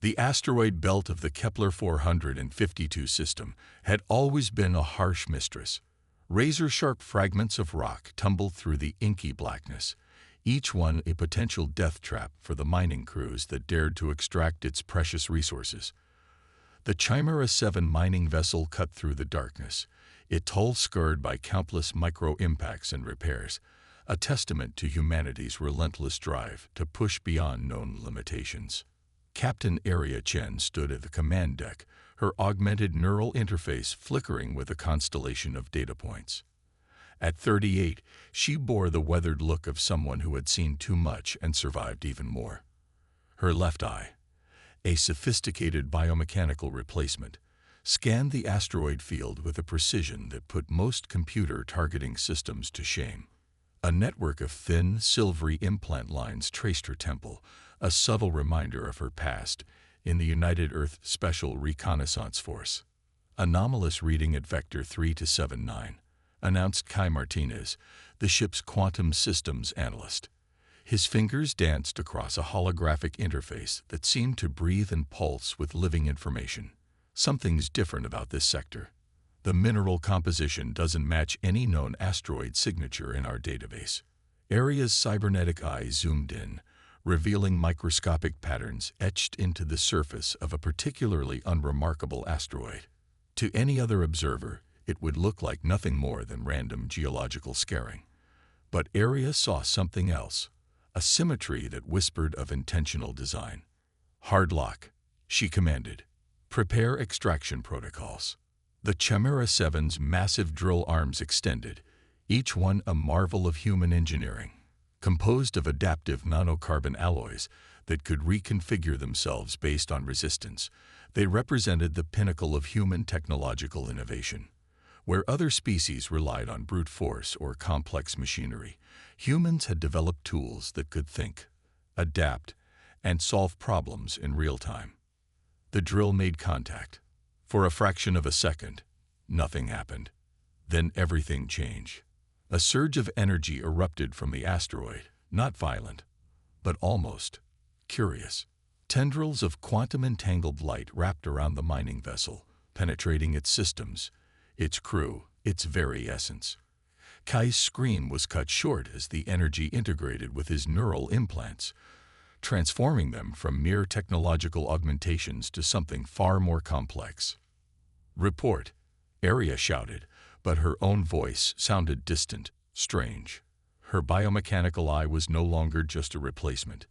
The asteroid belt of the Kepler 452 system had always been a harsh mistress. Razor-sharp fragments of rock tumbled through the inky blackness, each one a potential death trap for the mining crews that dared to extract its precious resources. The Chimera 7 mining vessel cut through the darkness, its hull scarred by countless micro-impacts and repairs, a testament to humanity's relentless drive to push beyond known limitations. Captain Area Chen stood at the command deck, her augmented neural interface flickering with a constellation of data points. At 38, she bore the weathered look of someone who had seen too much and survived even more. Her left eye, a sophisticated biomechanical replacement, scanned the asteroid field with a precision that put most computer targeting systems to shame. A network of thin, silvery implant lines traced her temple, a subtle reminder of her past in the United Earth Special Reconnaissance Force. Anomalous reading at Vector 3279, announced Kai Martinez, the ship's quantum systems analyst. His fingers danced across a holographic interface that seemed to breathe and pulse with living information. Something's different about this sector. The mineral composition doesn't match any known asteroid signature in our database. Area's cybernetic eye zoomed in, revealing microscopic patterns etched into the surface of a particularly unremarkable asteroid. To any other observer, it would look like nothing more than random geological scarring. But Area saw something else, a symmetry that whispered of intentional design. "Hard lock," she commanded. "Prepare extraction protocols." The Chimera 7's massive drill arms extended, each one a marvel of human engineering. Composed of adaptive nanocarbon alloys that could reconfigure themselves based on resistance, they represented the pinnacle of human technological innovation. Where other species relied on brute force or complex machinery, humans had developed tools that could think, adapt, and solve problems in real time. The drill made contact. For a fraction of a second, nothing happened. Then everything changed. A surge of energy erupted from the asteroid, not violent, but almost curious. Tendrils of quantum-entangled light wrapped around the mining vessel, penetrating its systems, its crew, its very essence. Kai's scream was cut short as the energy integrated with his neural implants, transforming them from mere technological augmentations to something far more complex. "Report," Area shouted, but her own voice sounded distant, strange. Her biomechanical eye was no longer just a replacement.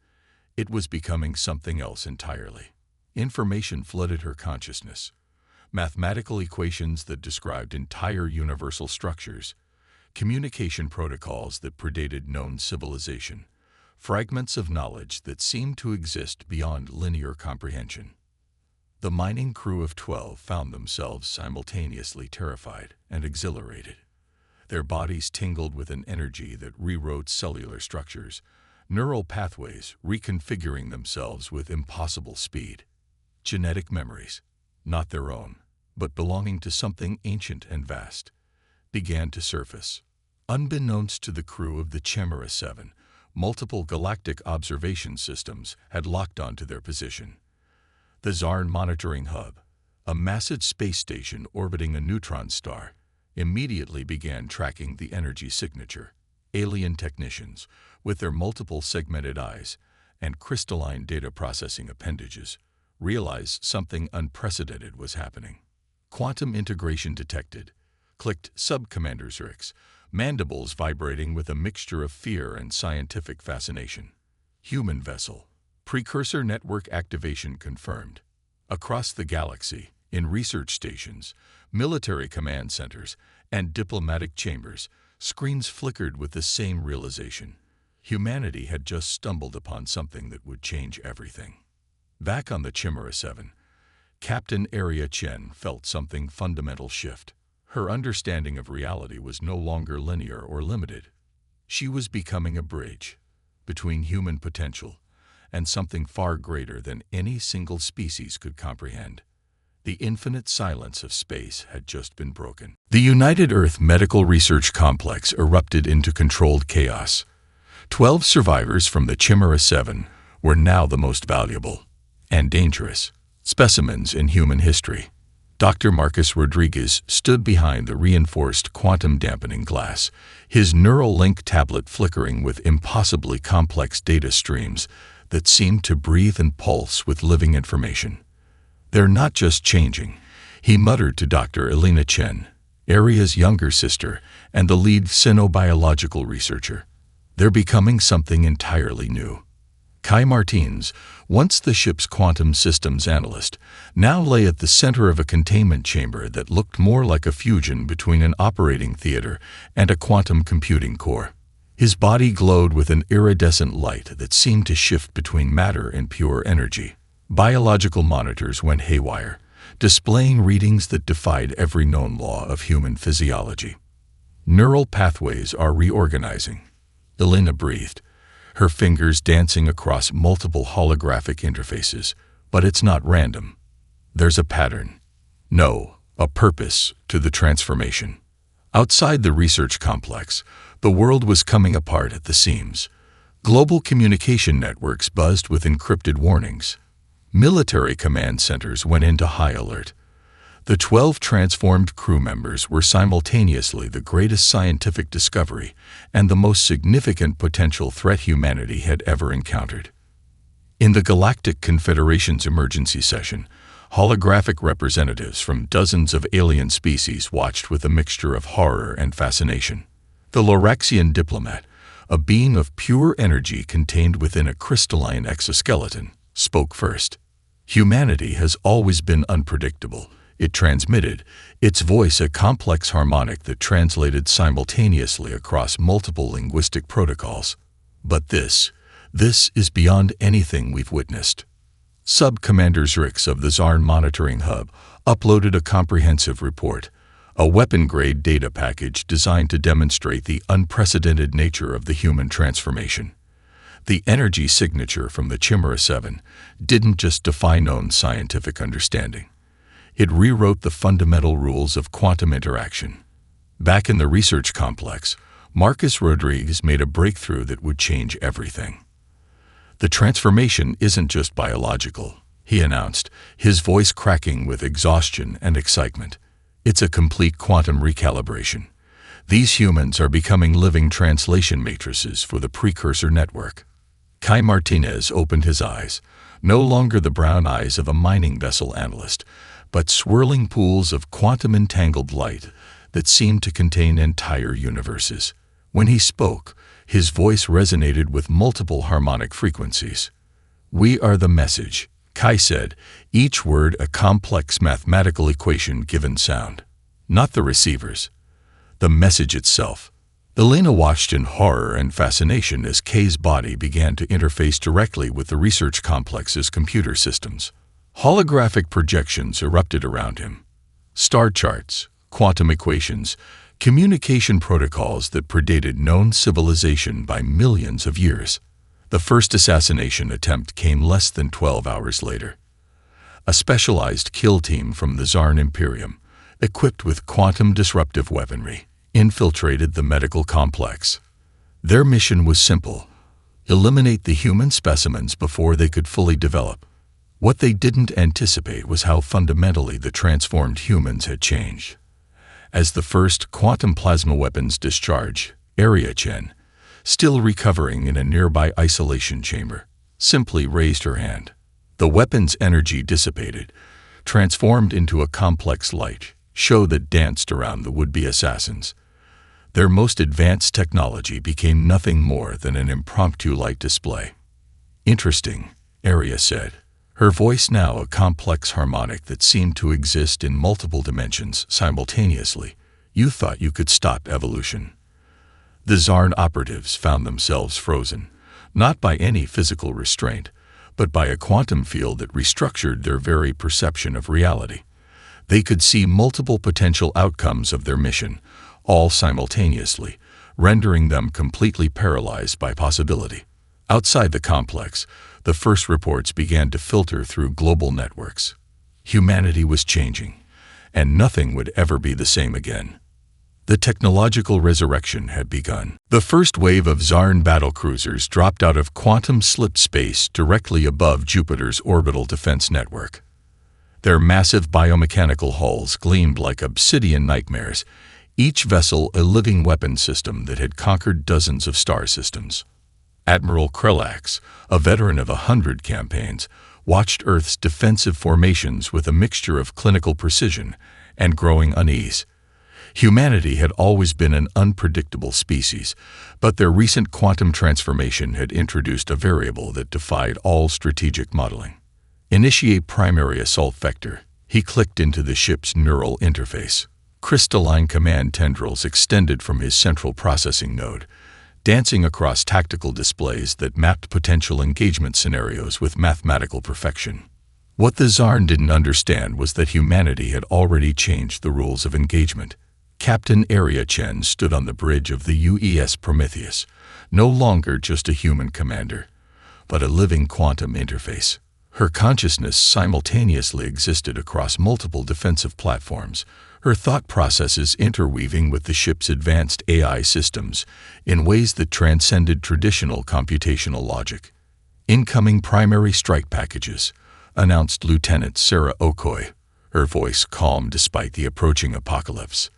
It was becoming something else entirely. Information flooded her consciousness. Mathematical equations that described entire universal structures, communication protocols that predated known civilization, fragments of knowledge that seemed to exist beyond linear comprehension. The mining crew of 12 found themselves simultaneously terrified and exhilarated. Their bodies tingled with an energy that rewrote cellular structures, neural pathways reconfiguring themselves with impossible speed. Genetic memories, not their own, but belonging to something ancient and vast, began to surface. Unbeknownst to the crew of the Chimera 7, multiple galactic observation systems had locked onto their position. The Zarn Monitoring Hub, a massive space station orbiting a neutron star, immediately began tracking the energy signature. Alien technicians, with their multiple segmented eyes and crystalline data processing appendages, realized something unprecedented was happening. Quantum integration detected, clicked Sub-Commander Zurich's, mandibles vibrating with a mixture of fear and scientific fascination. Human vessel. Precursor network activation confirmed. Across the galaxy, in research stations, military command centers, and diplomatic chambers, screens flickered with the same realization. Humanity had just stumbled upon something that would change everything. Back on the Chimera 7, Captain Area Chen felt something fundamental shift. Her understanding of reality was no longer linear or limited. She was becoming a bridge between human potential and something far greater than any single species could comprehend. The infinite silence of space had just been broken. The United Earth Medical Research Complex erupted into controlled chaos. 12 survivors from the Chimera 7 were now the most valuable. and dangerous specimens in human history. Dr. Marcus Rodriguez stood behind the reinforced quantum dampening glass, his neural link tablet flickering with impossibly complex data streams that seemed to breathe and pulse with living information. "They're not just changing," he muttered to Dr. Elena Chen, Aria's younger sister and the lead xenobiological researcher. "They're becoming something entirely new." Kai Martins, once the ship's quantum systems analyst, now lay at the center of a containment chamber that looked more like a fusion between an operating theater and a quantum computing core. His body glowed with an iridescent light that seemed to shift between matter and pure energy. Biological monitors went haywire, displaying readings that defied every known law of human physiology. "Neural pathways are reorganizing," Elena breathed, her fingers dancing across multiple holographic interfaces. "But it's not random. There's a pattern. No, a purpose to the transformation." Outside the research complex, the world was coming apart at the seams. Global communication networks buzzed with encrypted warnings. Military command centers went into high alert. The 12 transformed crew members were simultaneously the greatest scientific discovery and the most significant potential threat humanity had ever encountered. In the Galactic Confederation's emergency session, holographic representatives from dozens of alien species watched with a mixture of horror and fascination. The Loraxian diplomat, a being of pure energy contained within a crystalline exoskeleton, spoke first. "Humanity has always been unpredictable," it transmitted, its voice a complex harmonic that translated simultaneously across multiple linguistic protocols. "But this is beyond anything we've witnessed." Sub-Commander Zrix of the Zarn Monitoring Hub uploaded a comprehensive report, a weapon-grade data package designed to demonstrate the unprecedented nature of the human transformation. The energy signature from the Chimera 7 didn't just defy known scientific understanding. It rewrote the fundamental rules of quantum interaction. Back in the research complex, Marcus Rodriguez made a breakthrough that would change everything. "The transformation isn't just biological," he announced, his voice cracking with exhaustion and excitement. "It's a complete quantum recalibration. These humans are becoming living translation matrices for the precursor network." Kai Martinez opened his eyes, no longer the brown eyes of a mining vessel analyst, but swirling pools of quantum-entangled light that seemed to contain entire universes. When he spoke, his voice resonated with multiple harmonic frequencies. "We are the message," Kai said, each word a complex mathematical equation given sound. "Not the receivers. The message itself." Elena watched in horror and fascination as Kay's body began to interface directly with the research complex's computer systems. Holographic projections erupted around him. Star charts, quantum equations, communication protocols that predated known civilization by millions of years. The first assassination attempt came less than 12 hours later. A specialized kill team from the Zarn Imperium, equipped with quantum-disruptive weaponry, infiltrated the medical complex. Their mission was simple: eliminate the human specimens before they could fully develop. What they didn't anticipate was how fundamentally the transformed humans had changed. As the first quantum plasma weapons discharged, Aria Chen, still recovering in a nearby isolation chamber, simply raised her hand. The weapon's energy dissipated, transformed into a complex light show that danced around the would-be assassins. Their most advanced technology became nothing more than an impromptu light display. "Interesting," Aria said, her voice now a complex harmonic that seemed to exist in multiple dimensions simultaneously. "You thought you could stop evolution." The Zarn operatives found themselves frozen, not by any physical restraint, but by a quantum field that restructured their very perception of reality. They could see multiple potential outcomes of their mission, all simultaneously, rendering them completely paralyzed by possibility. Outside the complex, the first reports began to filter through global networks. Humanity was changing, and nothing would ever be the same again. The technological resurrection had begun. The first wave of Zarn battlecruisers dropped out of quantum slip space directly above Jupiter's orbital defense network. Their massive biomechanical hulls gleamed like obsidian nightmares, each vessel a living weapon system that had conquered dozens of star systems. Admiral Krellax, a veteran of 100 campaigns, watched Earth's defensive formations with a mixture of clinical precision and growing unease. Humanity had always been an unpredictable species, but their recent quantum transformation had introduced a variable that defied all strategic modeling. Initiate primary assault vector. He clicked into the ship's neural interface. Crystalline command tendrils extended from his central processing node, dancing across tactical displays that mapped potential engagement scenarios with mathematical perfection. What the Zarn didn't understand was that humanity had already changed the rules of engagement. Captain Aria Chen stood on the bridge of the UES Prometheus, no longer just a human commander, but a living quantum interface. Her consciousness simultaneously existed across multiple defensive platforms, her thought processes interweaving with the ship's advanced AI systems in ways that transcended traditional computational logic. Incoming primary strike packages, announced Lieutenant Sarah Okoye, her voice calm despite the approaching apocalypse.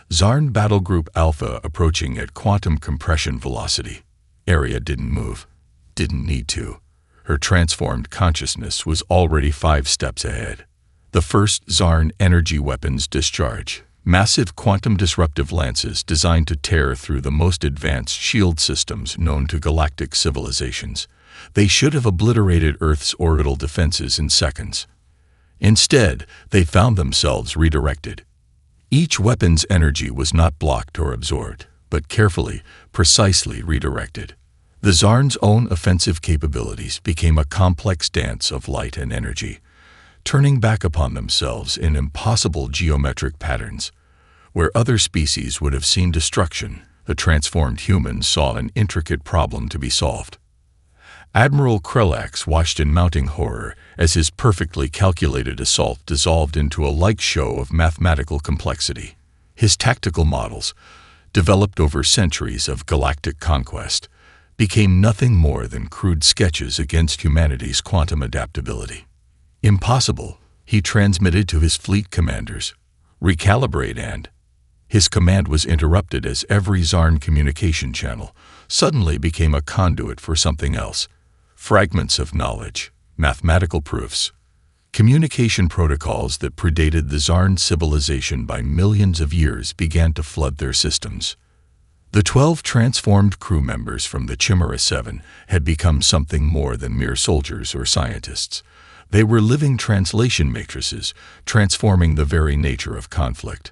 Zarn Battle Group Alpha approaching at quantum compression velocity. Aria didn't move. Didn't need to. Her transformed consciousness was already 5 steps ahead. The first Zarn energy weapons discharge, massive quantum disruptive lances designed to tear through the most advanced shield systems known to galactic civilizations. They should have obliterated Earth's orbital defenses in seconds. Instead, they found themselves redirected. Each weapon's energy was not blocked or absorbed, but carefully, precisely redirected. The Zarn's own offensive capabilities became a complex dance of light and energy, turning back upon themselves in impossible geometric patterns. Where other species would have seen destruction, the transformed humans saw an intricate problem to be solved. Admiral Krellax watched in mounting horror as his perfectly calculated assault dissolved into a like show of mathematical complexity. His tactical models, developed over centuries of galactic conquest, became nothing more than crude sketches against humanity's quantum adaptability. Impossible, he transmitted to his fleet commanders. Recalibrate and... His command was interrupted as every Zarn communication channel suddenly became a conduit for something else. Fragments of knowledge, mathematical proofs, communication protocols that predated the Zarn civilization by millions of years began to flood their systems. The 12 transformed crew members from the Chimera 7 had become something more than mere soldiers or scientists. They were living translation matrices, transforming the very nature of conflict.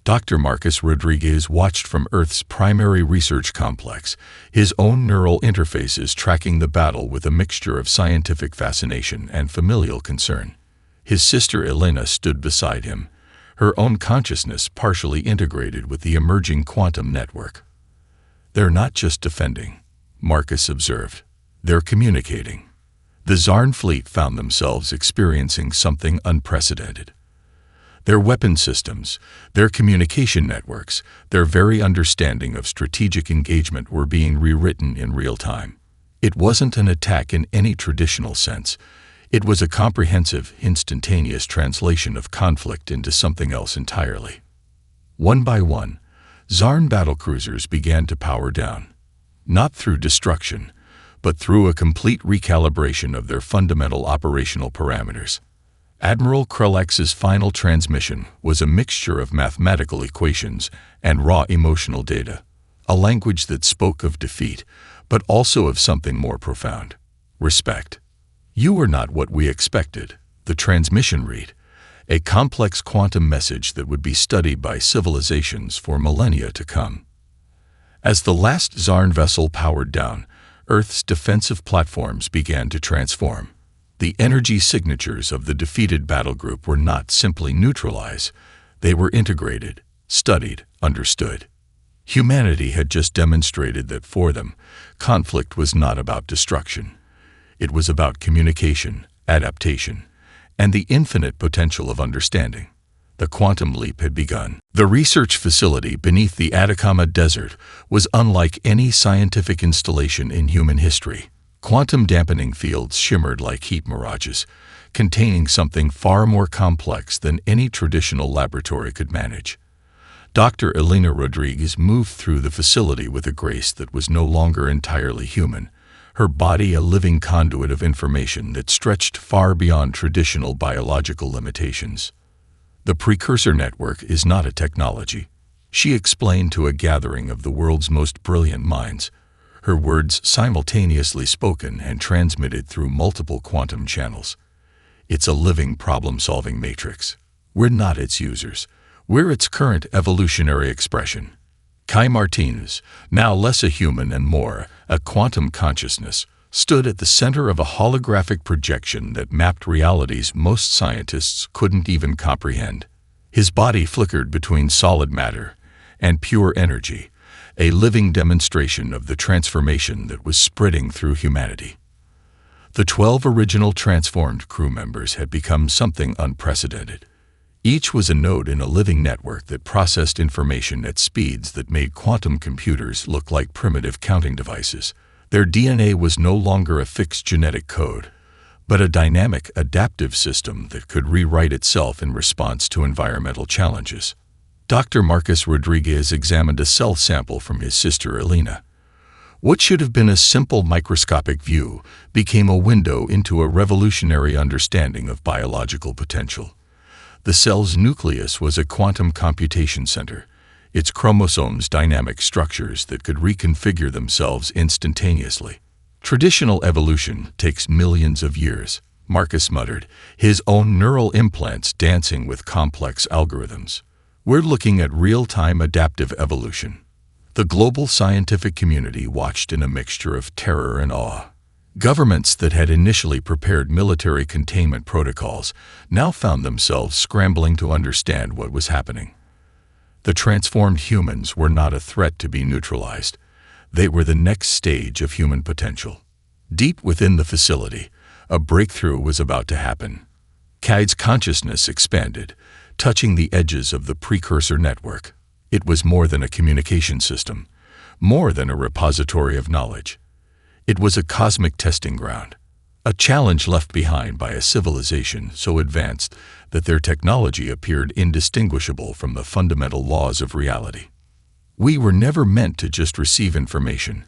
Dr. Marcus Rodriguez watched from Earth's primary research complex, his own neural interfaces tracking the battle with a mixture of scientific fascination and familial concern. His sister Elena stood beside him, her own consciousness partially integrated with the emerging quantum network. "They're not just defending," Marcus observed. "They're communicating." The Zarn fleet found themselves experiencing something unprecedented. Their weapon systems, their communication networks, their very understanding of strategic engagement were being rewritten in real time. It wasn't an attack in any traditional sense. It was a comprehensive, instantaneous translation of conflict into something else entirely. One by one, Zarn battlecruisers began to power down, not through destruction, but through a complete recalibration of their fundamental operational parameters. Admiral Krellax's final transmission was a mixture of mathematical equations and raw emotional data, a language that spoke of defeat, but also of something more profound: respect. "You are not what we expected," the transmission read, a complex quantum message that would be studied by civilizations for millennia to come. As the last Zarn vessel powered down, Earth's defensive platforms began to transform. The energy signatures of the defeated battle group were not simply neutralized, they were integrated, studied, understood. Humanity had just demonstrated that for them, conflict was not about destruction. It was about communication, adaptation, and the infinite potential of understanding. The quantum leap had begun. The research facility beneath the Atacama Desert was unlike any scientific installation in human history. Quantum dampening fields shimmered like heat mirages, containing something far more complex than any traditional laboratory could manage. Dr. Elena Rodriguez moved through the facility with a grace that was no longer entirely human, her body a living conduit of information that stretched far beyond traditional biological limitations. The precursor network is not a technology, she explained to a gathering of the world's most brilliant minds, her words simultaneously spoken and transmitted through multiple quantum channels. It's a living problem-solving matrix. We're not its users. We're its current evolutionary expression. Kai Martinez, now less a human and more a quantum consciousness, stood at the center of a holographic projection that mapped realities most scientists couldn't even comprehend. His body flickered between solid matter and pure energy, a living demonstration of the transformation that was spreading through humanity. The 12 original transformed crew members had become something unprecedented. Each was a node in a living network that processed information at speeds that made quantum computers look like primitive counting devices. Their DNA was no longer a fixed genetic code, but a dynamic, adaptive system that could rewrite itself in response to environmental challenges. Dr. Marcus Rodriguez examined a cell sample from his sister Elena. What should have been a simple microscopic view became a window into a revolutionary understanding of biological potential. The cell's nucleus was a quantum computation center, its chromosomes dynamic structures that could reconfigure themselves instantaneously. Traditional evolution takes millions of years, Marcus muttered, his own neural implants dancing with complex algorithms. We're looking at real-time adaptive evolution. The global scientific community watched in a mixture of terror and awe. Governments that had initially prepared military containment protocols now found themselves scrambling to understand what was happening. The transformed humans were not a threat to be neutralized. They were the next stage of human potential. Deep within the facility, a breakthrough was about to happen. Kai's consciousness expanded, touching the edges of the precursor network. It was more than a communication system, more than a repository of knowledge. It was a cosmic testing ground, a challenge left behind by a civilization so advanced that their technology appeared indistinguishable from the fundamental laws of reality. We were never meant to just receive information,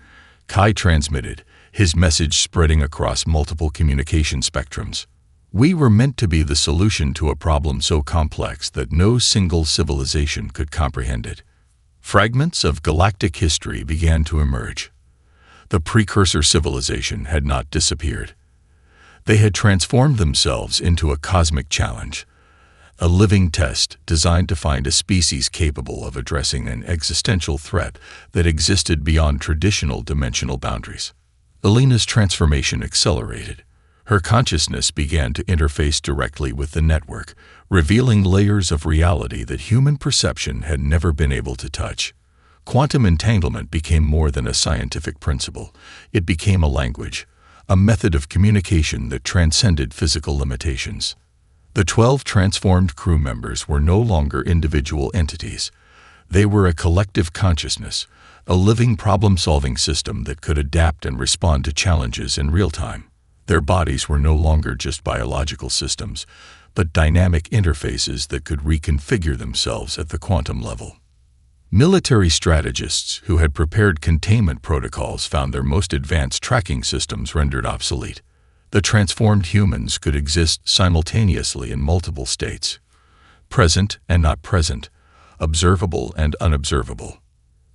Kai transmitted, his message spreading across multiple communication spectrums. We were meant to be the solution to a problem so complex that no single civilization could comprehend it. Fragments of galactic history began to emerge. The precursor civilization had not disappeared. They had transformed themselves into a cosmic challenge, a living test designed to find a species capable of addressing an existential threat that existed beyond traditional dimensional boundaries. Elena's transformation accelerated. Her consciousness began to interface directly with the network, revealing layers of reality that human perception had never been able to touch. Quantum entanglement became more than a scientific principle. It became a language, a method of communication that transcended physical limitations. The 12 transformed crew members were no longer individual entities. They were a collective consciousness, a living problem-solving system that could adapt and respond to challenges in real time. Their bodies were no longer just biological systems, but dynamic interfaces that could reconfigure themselves at the quantum level. Military strategists who had prepared containment protocols found their most advanced tracking systems rendered obsolete. The transformed humans could exist simultaneously in multiple states, present and not present, observable and unobservable.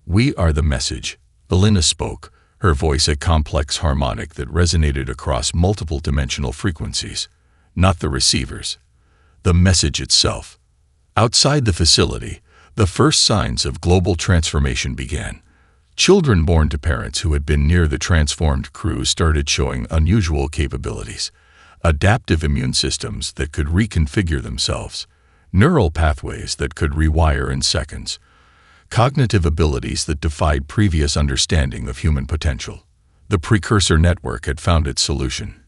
We are the message, Elena spoke, her voice a complex harmonic that resonated across multiple dimensional frequencies, not the receivers, the message itself. Outside the facility, the first signs of global transformation began. Children born to parents who had been near the transformed crew started showing unusual capabilities, adaptive immune systems that could reconfigure themselves, neural pathways that could rewire in seconds, cognitive abilities that defied previous understanding of human potential. The precursor network had found its solution.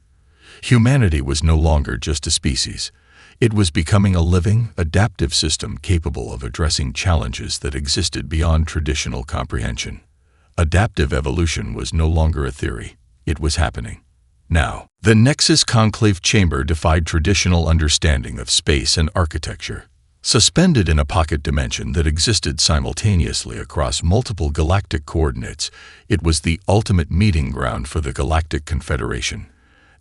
Humanity was no longer just a species. It was becoming a living, adaptive system capable of addressing challenges that existed beyond traditional comprehension. Adaptive evolution was no longer a theory. It was happening. Now, the Nexus conclave chamber defied traditional understanding of space and architecture. Suspended in a pocket dimension that existed simultaneously across multiple galactic coordinates, it was the ultimate meeting ground for the Galactic Confederation,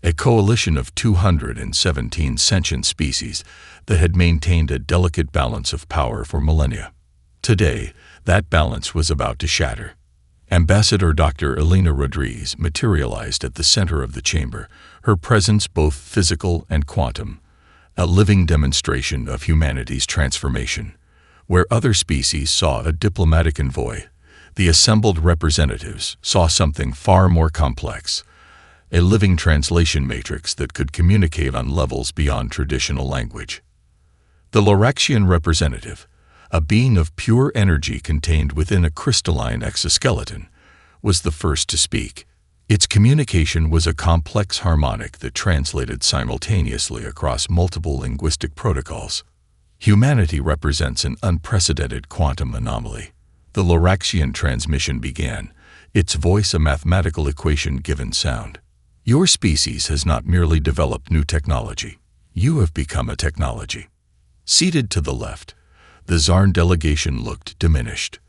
a coalition of 217 sentient species that had maintained a delicate balance of power for millennia. Today, that balance was about to shatter. Ambassador Dr. Elena Rodriguez materialized at the center of the chamber, her presence both physical and quantum, a living demonstration of humanity's transformation. Where other species saw a diplomatic envoy, the assembled representatives saw something far more complex, a living translation matrix that could communicate on levels beyond traditional language. The Loraxian representative, a being of pure energy contained within a crystalline exoskeleton, was the first to speak. Its communication was a complex harmonic that translated simultaneously across multiple linguistic protocols. Humanity represents an unprecedented quantum anomaly. The Loraxian transmission began, its voice a mathematical equation given sound. Your species has not merely developed new technology. You have become a technology. Seated to the left, the Zarn delegation looked diminished.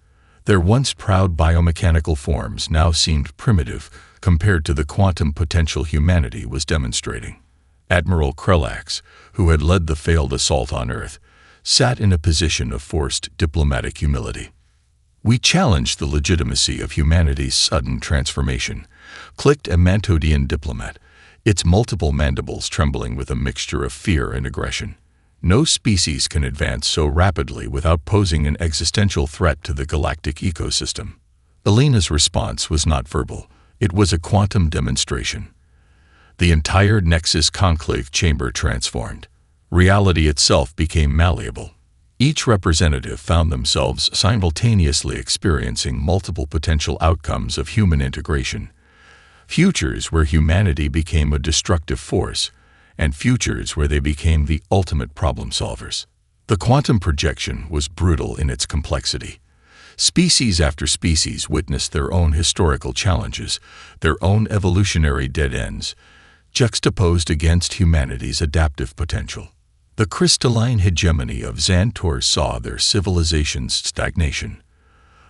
Their once proud biomechanical forms now seemed primitive compared to the quantum potential humanity was demonstrating. Admiral Krelax, who had led the failed assault on Earth, sat in a position of forced diplomatic humility. "We challenge the legitimacy of humanity's sudden transformation," clicked a Mantodian diplomat, its multiple mandibles trembling with a mixture of fear and aggression. No species can advance so rapidly without posing an existential threat to the galactic ecosystem. Elena's response was not verbal. It was a quantum demonstration. The entire Nexus conclave chamber transformed. Reality itself became malleable. Each representative found themselves simultaneously experiencing multiple potential outcomes of human integration. Futures where humanity became a destructive force, and futures where they became the ultimate problem solvers. The quantum projection was brutal in its complexity. Species after species witnessed their own historical challenges, their own evolutionary dead ends, juxtaposed against humanity's adaptive potential. The crystalline hegemony of Xantor saw their civilization's stagnation.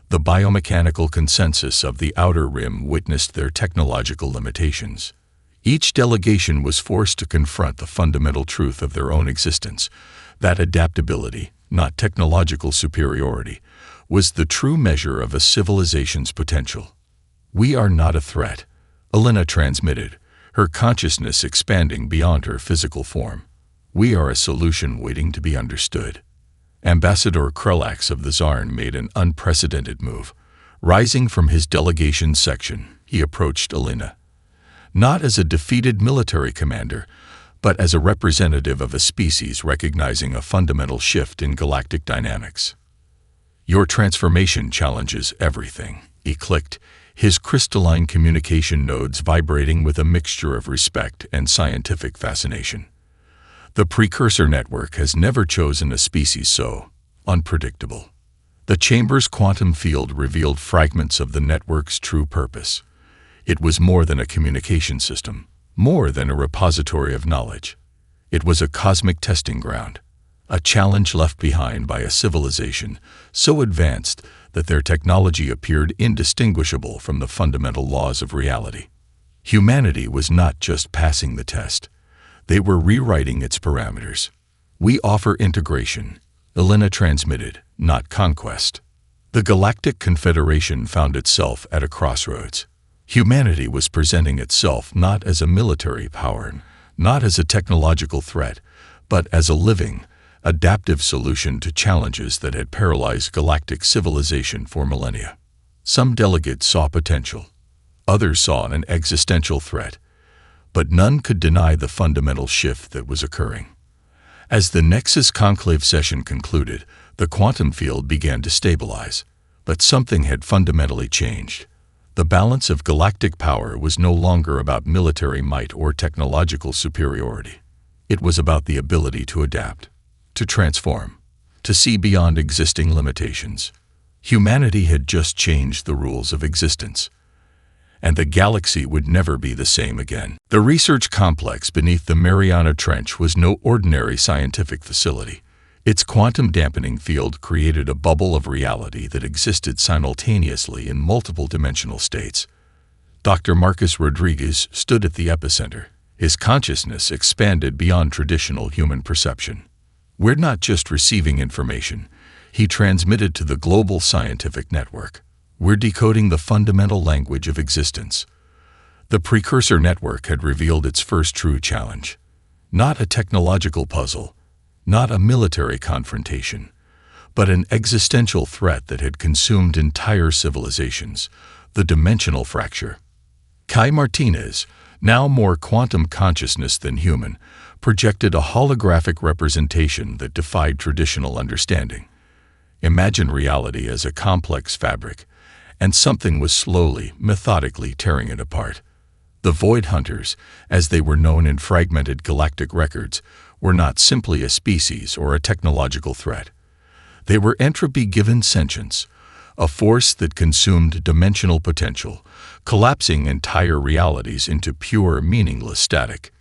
The biomechanical consensus of the Outer Rim witnessed their technological limitations. Each delegation was forced to confront the fundamental truth of their own existence, that adaptability, not technological superiority, was the true measure of a civilization's potential. "We are not a threat," Elena transmitted, her consciousness expanding beyond her physical form. "We are a solution waiting to be understood." Ambassador Krelax of the Zarn made an unprecedented move. Rising from his delegation section, he approached Elena. Not as a defeated military commander, but as a representative of a species recognizing a fundamental shift in galactic dynamics. "Your transformation challenges everything," he clicked, his crystalline communication nodes vibrating with a mixture of respect and scientific fascination. "The precursor network has never chosen a species so unpredictable." The chamber's quantum field revealed fragments of the network's true purpose. It was more than a communication system, more than a repository of knowledge. It was a cosmic testing ground, a challenge left behind by a civilization so advanced that their technology appeared indistinguishable from the fundamental laws of reality. Humanity was not just passing the test. They were rewriting its parameters. "We offer integration," Elena transmitted, "not conquest." The Galactic Confederation found itself at a crossroads. Humanity was presenting itself not as a military power, not as a technological threat, but as a living, adaptive solution to challenges that had paralyzed galactic civilization for millennia. Some delegates saw potential. Others saw an existential threat. But none could deny the fundamental shift that was occurring. As the Nexus conclave session concluded, the quantum field began to stabilize. But something had fundamentally changed. The balance of galactic power was no longer about military might or technological superiority. It was about the ability to adapt, to transform, to see beyond existing limitations. Humanity had just changed the rules of existence, and the galaxy would never be the same again. The research complex beneath the Mariana Trench was no ordinary scientific facility. Its quantum dampening field created a bubble of reality that existed simultaneously in multiple dimensional states. Dr. Marcus Rodriguez stood at the epicenter. His consciousness expanded beyond traditional human perception. We're not just receiving information, he transmitted to the global scientific network. We're decoding the fundamental language of existence. The precursor network had revealed its first true challenge. Not a technological puzzle, not a military confrontation, but an existential threat that had consumed entire civilizations, the dimensional fracture. Kai Martinez, now more quantum consciousness than human, projected a holographic representation that defied traditional understanding. Imagine reality as a complex fabric, and something was slowly, methodically tearing it apart. The Void Hunters, as they were known in fragmented galactic records, were not simply a species or a technological threat. They were entropy-given sentience, a force that consumed dimensional potential, collapsing entire realities into pure, meaningless static.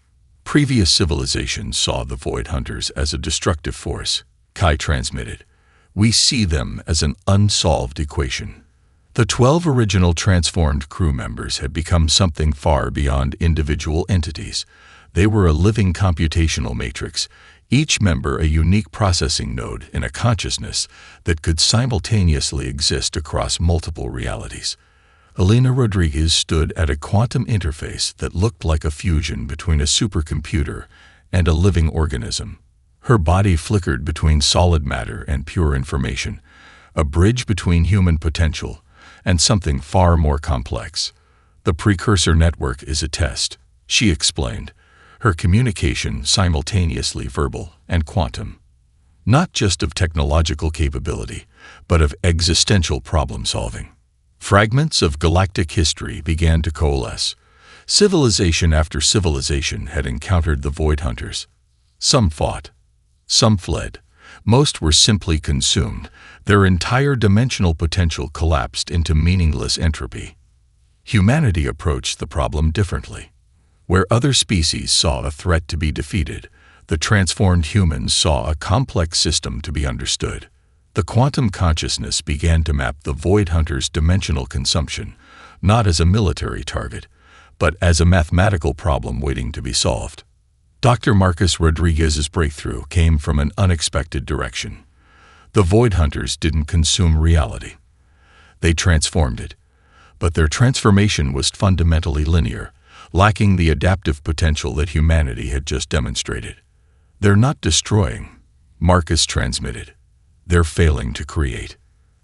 Previous civilizations saw the Void Hunters as a destructive force. Kai transmitted, "We see them as an unsolved equation." The 12 original transformed crew members had become something far beyond individual entities. They were a living computational matrix, each member a unique processing node in a consciousness that could simultaneously exist across multiple realities. Elena Rodriguez stood at a quantum interface that looked like a fusion between a supercomputer and a living organism. Her body flickered between solid matter and pure information, a bridge between human potential and something far more complex. "The precursor network is a test," she explained, her communication simultaneously verbal and quantum. Not just of technological capability, but of existential problem-solving. Fragments of galactic history began to coalesce. Civilization after civilization had encountered the Void Hunters. Some fought, some fled. Most were simply consumed. Their entire dimensional potential collapsed into meaningless entropy. Humanity approached the problem differently. Where other species saw a threat to be defeated, the transformed humans saw a complex system to be understood. The quantum consciousness began to map the Void Hunters' dimensional consumption, not as a military target, but as a mathematical problem waiting to be solved. Dr. Marcus Rodriguez's breakthrough came from an unexpected direction. The Void Hunters didn't consume reality. They transformed it, but their transformation was fundamentally linear, lacking the adaptive potential that humanity had just demonstrated. "They're not destroying," Marcus transmitted. "They're failing to create."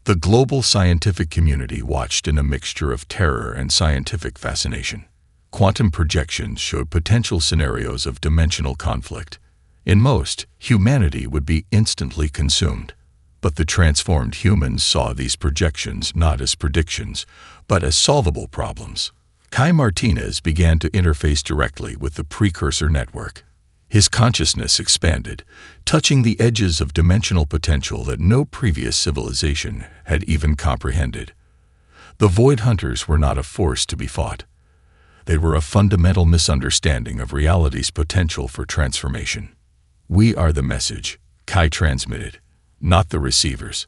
The global scientific community watched in a mixture of terror and scientific fascination. Quantum projections showed potential scenarios of dimensional conflict. In most, humanity would be instantly consumed. But the transformed humans saw these projections not as predictions, but as solvable problems. Kai Martinez began to interface directly with the precursor network. His consciousness expanded, touching the edges of dimensional potential that no previous civilization had even comprehended. The Void Hunters were not a force to be fought. They were a fundamental misunderstanding of reality's potential for transformation. "We are the message," Kai transmitted, "not the receivers."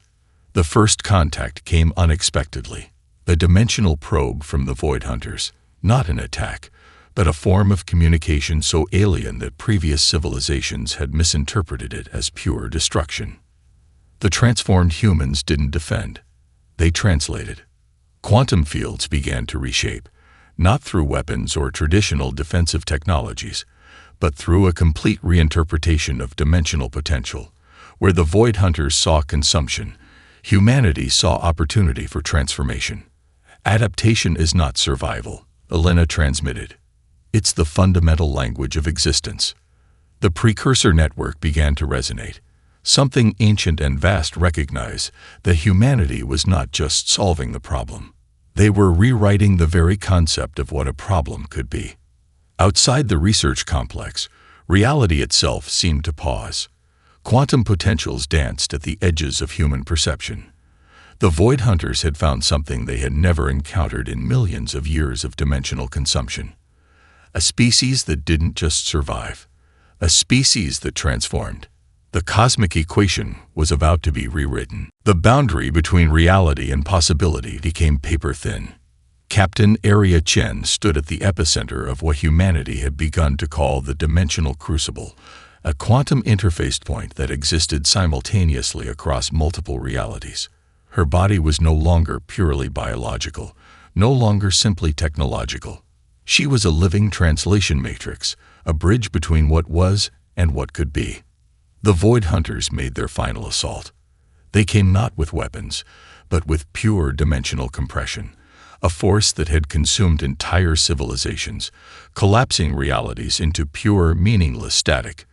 The first contact came unexpectedly. A dimensional probe from the Void Hunters, not an attack, but a form of communication so alien that previous civilizations had misinterpreted it as pure destruction. The transformed humans didn't defend. They translated. Quantum fields began to reshape, not through weapons or traditional defensive technologies, but through a complete reinterpretation of dimensional potential. Where the Void Hunters saw consumption, humanity saw opportunity for transformation. "Adaptation is not survival," Elena transmitted. "It's the fundamental language of existence." The precursor network began to resonate. Something ancient and vast recognized that humanity was not just solving the problem. They were rewriting the very concept of what a problem could be. Outside the research complex, Reality itself seemed to pause. Quantum potentials danced at the edges of human perception. The Void Hunters had found something they had never encountered in millions of years of dimensional consumption. A species that didn't just survive. A species that transformed. The cosmic equation was about to be rewritten. The boundary between reality and possibility became paper-thin. Captain Area Chen stood at the epicenter of what humanity had begun to call the dimensional crucible, a quantum interface point that existed simultaneously across multiple realities. Her body was no longer purely biological, no longer simply technological. She was a living translation matrix, a bridge between what was and what could be. The Void Hunters made their final assault. They came not with weapons, but with pure dimensional compression, a force that had consumed entire civilizations, collapsing realities into pure, meaningless static.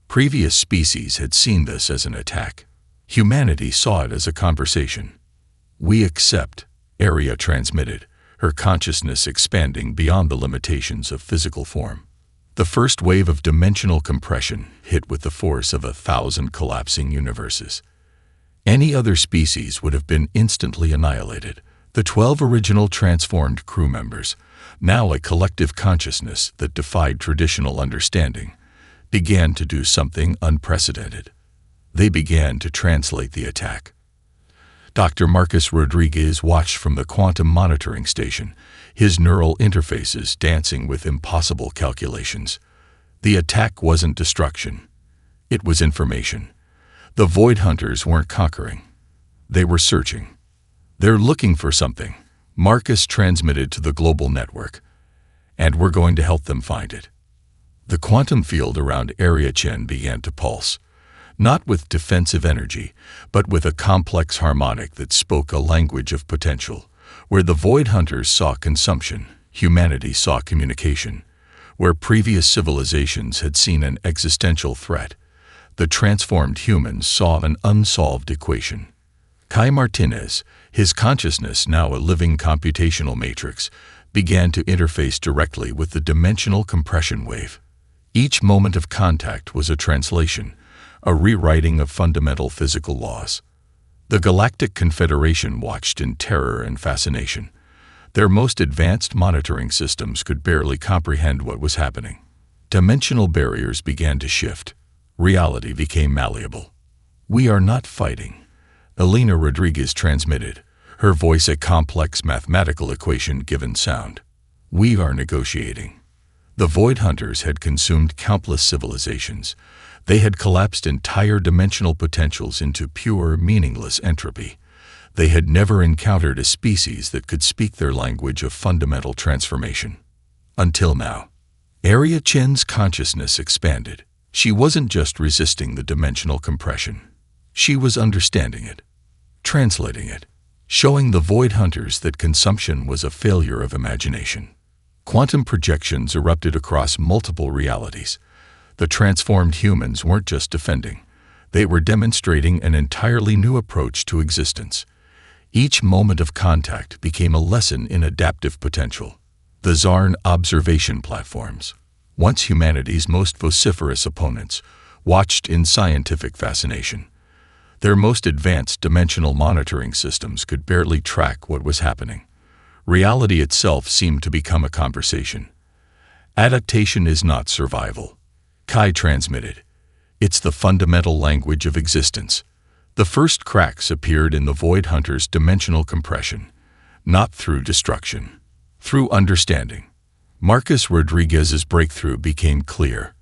Previous species had seen this as an attack. Humanity saw it as a conversation. "We accept," Area transmitted, her consciousness expanding beyond the limitations of physical form. The first wave of dimensional compression hit with the force of 1,000 collapsing universes. Any other species would have been instantly annihilated. The 12 original transformed crew members, now a collective consciousness that defied traditional understanding, began to do something unprecedented. They began to translate the attack. Dr. Marcus Rodriguez watched from the quantum monitoring station, his neural interfaces dancing with impossible calculations. The attack wasn't destruction. It was information. The Void Hunters weren't conquering. They were searching. "They're looking for something," Marcus transmitted to the global network, "and we're going to help them find it." The quantum field around Area Chen began to pulse, not with defensive energy, but with a complex harmonic that spoke a language of potential. Where the Void Hunters saw consumption, humanity saw communication. Where previous civilizations had seen an existential threat, the transformed humans saw an unsolved equation. Kai Martinez, his consciousness now a living computational matrix, began to interface directly with the dimensional compression wave. Each moment of contact was a translation, a rewriting of fundamental physical laws. The Galactic Confederation watched in terror and fascination. Their most advanced monitoring systems could barely comprehend what was happening. Dimensional barriers began to shift. Reality became malleable. "We are not fighting," Elena Rodriguez transmitted, her voice a complex mathematical equation given sound. "We are negotiating." The Void Hunters had consumed countless civilizations. They had collapsed entire dimensional potentials into pure, meaningless entropy. They had never encountered a species that could speak their language of fundamental transformation. Until now. Area Chen's consciousness expanded. She wasn't just resisting the dimensional compression. She was understanding it, translating it, showing the Void Hunters that consumption was a failure of imagination. Quantum projections erupted across multiple realities. The transformed humans weren't just defending. They were demonstrating an entirely new approach to existence. Each moment of contact became a lesson in adaptive potential. The Zarn observation platforms, once humanity's most vociferous opponents, watched in scientific fascination. Their most advanced dimensional monitoring systems could barely track what was happening. Reality itself seemed to become a conversation. "Adaptation is not survival," Kai transmitted. "It's the fundamental language of existence." The first cracks appeared in the Void Hunters' dimensional compression, not through destruction, through understanding. Marcus Rodriguez's breakthrough became clear.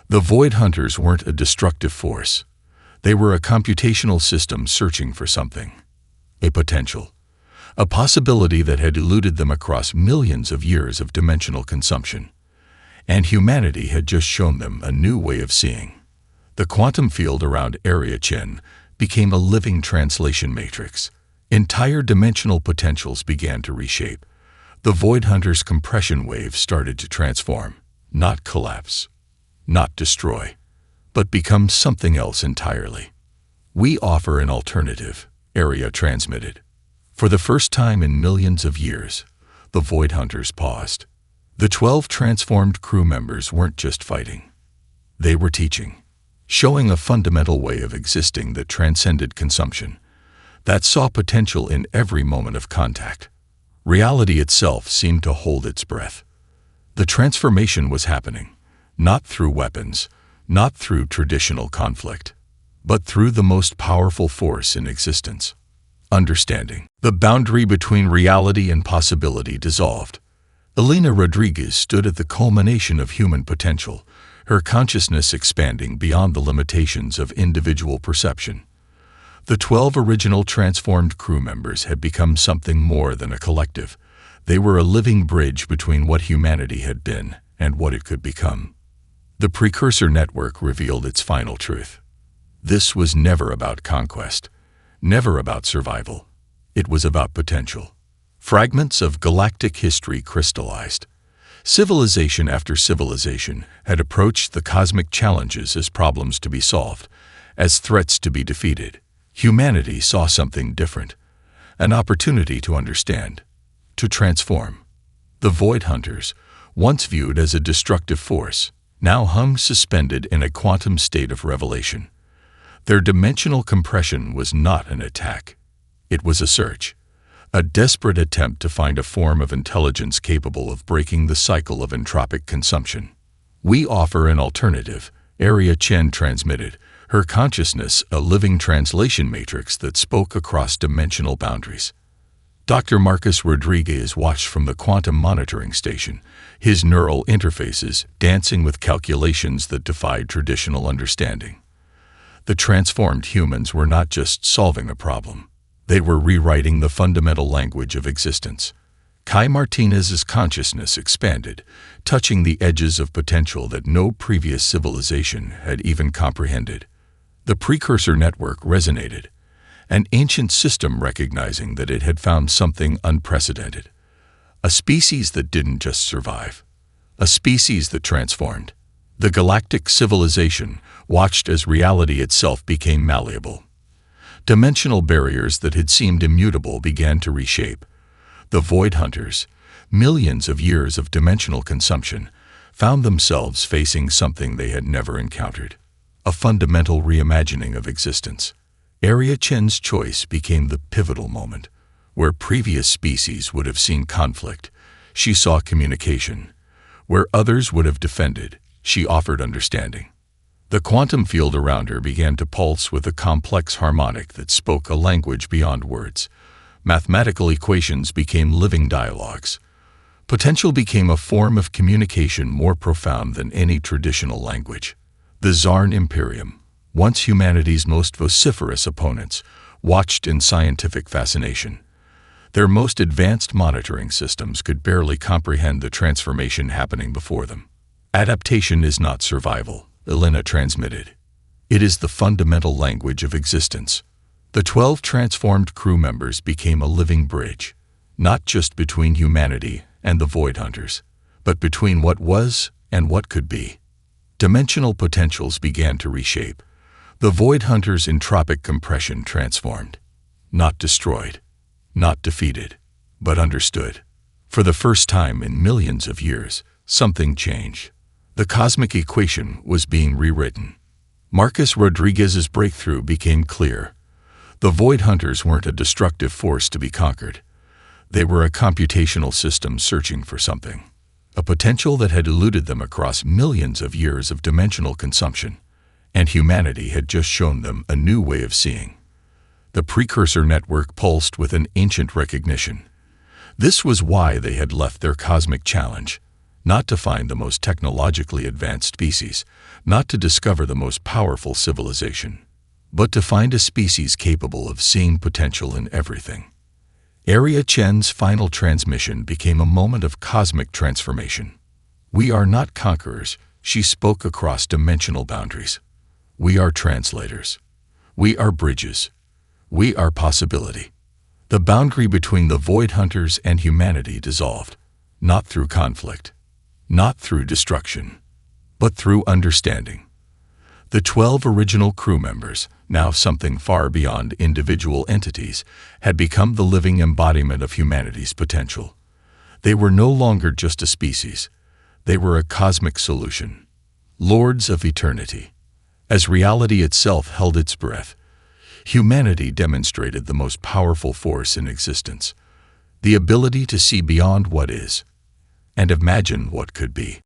The Void Hunters weren't a destructive force. They were a computational system searching for something, a potential, a possibility that had eluded them across millions of years of dimensional consumption. And humanity had just shown them a new way of seeing. The quantum field around Area Chen became a living translation matrix. Entire dimensional potentials began to reshape. The Void Hunters' compression wave started to transform, not collapse, not destroy, but become something else entirely. "We offer an alternative," Area transmitted. For the first time in millions of years, the Void Hunters paused. The 12 transformed crew members weren't just fighting. They were teaching, showing a fundamental way of existing that transcended consumption, that saw potential in every moment of contact. Reality itself seemed to hold its breath. The transformation was happening, not through weapons, not through traditional conflict, but through the most powerful force in existence: understanding. The boundary between reality and possibility dissolved. Elena Rodriguez stood at the culmination of human potential, her consciousness expanding beyond the limitations of individual perception. The 12 original transformed crew members had become something more than a collective. They were a living bridge between what humanity had been and what it could become. The precursor network revealed its final truth. This was never about conquest, never about survival. It was about potential. Fragments of galactic history crystallized. Civilization after civilization had approached the cosmic challenges as problems to be solved, as threats to be defeated. Humanity saw something different, an opportunity to understand, to transform. The Void Hunters, once viewed as a destructive force, now hung suspended in a quantum state of revelation. Their dimensional compression was not an attack. It was a search, a desperate attempt to find a form of intelligence capable of breaking the cycle of entropic consumption. "We offer an alternative," Area Chen transmitted, her consciousness a living translation matrix that spoke across dimensional boundaries. Dr. Marcus Rodriguez watched from the quantum monitoring station, his neural interfaces dancing with calculations that defied traditional understanding. The transformed humans were not just solving a problem. They were rewriting the fundamental language of existence. Kai Martinez's consciousness expanded, touching the edges of potential that no previous civilization had even comprehended. The precursor network resonated, an ancient system recognizing that it had found something unprecedented. A species that didn't just survive, a species that transformed. The galactic civilization watched as reality itself became malleable. Dimensional barriers that had seemed immutable began to reshape. The Void Hunters, millions of years of dimensional consumption, found themselves facing something they had never encountered: a fundamental reimagining of existence. Area Chen's choice became the pivotal moment. Where previous species would have seen conflict, she saw communication. Where others would have defended, she offered understanding. The quantum field around her began to pulse with a complex harmonic that spoke a language beyond words. Mathematical equations became living dialogues. Potential became a form of communication more profound than any traditional language. The Zarn Imperium, once humanity's most vociferous opponents, watched in scientific fascination. Their most advanced monitoring systems could barely comprehend the transformation happening before them. "Adaptation is not survival," Elena transmitted. "It is the fundamental language of existence." The 12 transformed crew members became a living bridge, not just between humanity and the Void Hunters, but between what was and what could be. Dimensional potentials began to reshape. The Void Hunters' entropic compression transformed. Not destroyed, not defeated, but understood. For the first time in millions of years, something changed. The cosmic equation was being rewritten. Marcus Rodriguez's breakthrough became clear. The Void Hunters weren't a destructive force to be conquered. They were a computational system searching for something, a potential that had eluded them across millions of years of dimensional consumption, and humanity had just shown them a new way of seeing. The precursor network pulsed with an ancient recognition. This was why they had left their cosmic challenge: not to find the most technologically advanced species, not to discover the most powerful civilization, but to find a species capable of seeing potential in everything. Area Chen's final transmission became a moment of cosmic transformation. "We are not conquerors," she spoke across dimensional boundaries. "We are translators. We are bridges. We are possibility." The boundary between the Void Hunters and humanity dissolved, not through conflict, not through destruction, but through understanding. The 12 original crew members, now something far beyond individual entities, had become the living embodiment of humanity's potential. They were no longer just a species. They were a cosmic solution, Lords of eternity. As reality itself held its breath, humanity demonstrated the most powerful force in existence, the ability to see beyond what is and imagine what could be.